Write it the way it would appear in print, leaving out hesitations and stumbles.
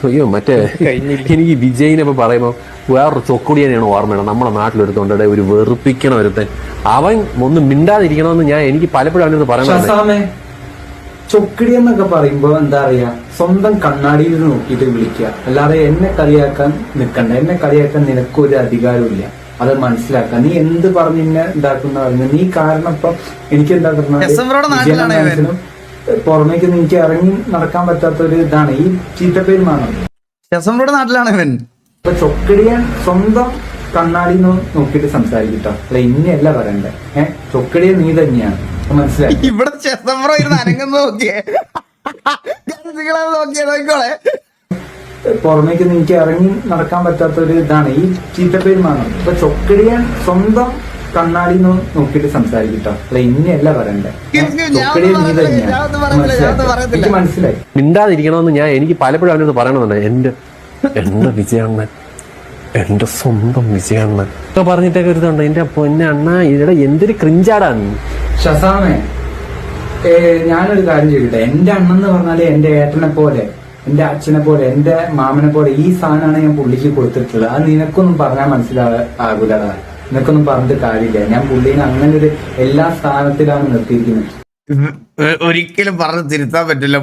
അയ്യോ മറ്റേ എനിക്ക് വിജയിനെ ഇപ്പൊ പറയുമ്പോ വേറൊരു ചൊക്കുടിയനെയാണ് ഓർമ്മയാണ്. നമ്മുടെ നാട്ടിലൊരുത്തോണ്ടെ ഒരു വെറുപ്പിക്കണ ഒരുത്തൻ. അവൻ ഒന്നും മിണ്ടാതിരിക്കണമെന്ന് എനിക്ക് പലപ്പോഴും അവനത് പറയാൻ. ചൊക്കിടി എന്നൊക്കെ പറയുമ്പോ എന്താ പറയാ, സ്വന്തം കണ്ണാടിയിൽ നോക്കിയിട്ട് വിളിക്കുക, അല്ലാതെ എന്നെ കളിയാക്കാൻ നിൽക്കണ്ട. എന്നെ കളിയാക്കാൻ നിനക്കൊരു അധികാരമില്ല, അത് മനസ്സിലാക്കുക. നീ എന്ത് പറഞ്ഞ് എന്നെ ഉണ്ടാക്കുന്ന പറഞ്ഞു. നീ കാരണം ഇപ്പം എനിക്ക് എന്താ പറഞ്ഞാൽ പുറമേക്ക് എനിക്ക് ഇറങ്ങി നടക്കാൻ പറ്റാത്ത ഒരു ഇതാണ് ഈ ചീത്തപ്പേര് മാറുന്നത്. നാട്ടിലാണ് ഇവൻ. അപ്പൊ ചൊക്കടിയാൻ സ്വന്തം കണ്ണാടി നോക്കിയിട്ട് സംസാരിക്കട്ടോ, അല്ല ഇന്നല്ല പറയണ്ടേ. ചൊക്കടിയ നീ തന്നെയാണ്, മനസ്സിലായി. ഇവിടെ ചെസംബ്രോ ഇരുന്ന് അനങ്ങുന്ന നോക്കിയേ, നോക്കിക്കോളെ. പുറമേക്ക് എനിക്ക് ഇറങ്ങി നടക്കാൻ പറ്റാത്ത ഒരു ഇതാണ് ഈ ചീത്തപ്പേര് മാറുന്നത്. അപ്പൊ ചൊക്കടിയാൻ സ്വന്തം കണ്ണാടി നോക്കിയിട്ട് സംസാരിക്കട്ടോ, അല്ല ഇന്നല്ല പറയണ്ടേ. ചൊക്കടിയ നീ തന്നെയാണ്, എനിക്ക് മനസ്സിലായി. മിണ്ടാതിരിക്കണമെന്ന് എനിക്ക് പലപ്പോഴും അവനത് പറയണമെന്നുണ്ട്. എന്റെ വിജയണ്ണൻ, എന്റെ സ്വന്തം വിജയണ്ണൻ ഒക്കെ പറഞ്ഞിട്ടൊക്കെ ഒരുതുണ്ട്. എന്റെ പൊന്നെ അണ്ണ, ഇവിടെ എന്തൊരു ക്രിഞ്ചാടാ നീ. ഷസാമേ, ഞാനൊരു കാര്യം ചോദിക്കട്ടെ. എന്റെ അണ്ണൻ എന്ന് പറഞ്ഞാല് എന്റെ ഏട്ടനെ പോലെ, എന്റെ അച്ഛനെ പോലെ, എന്റെ മാമനെ പോലെ ഈ സാധനമാണ് ഞാൻ പുള്ളിക്ക് കൊടുത്തിട്ടുള്ളത്. അത് നിനക്കൊന്നും പറഞ്ഞാൽ മനസ്സിലാകൂലടാ, നിനക്കൊന്നും പറഞ്ഞിട്ട് കാര്യമില്ല. ഞാൻ പുള്ളിനെ അങ്ങനെ ഒരു എല്ലാ സ്ഥാനത്തിലാണ് നിർത്തിയിരിക്കുന്നത്. ഒരിക്കലും പറഞ്ഞ് തിരുത്താൻ പറ്റില്ല.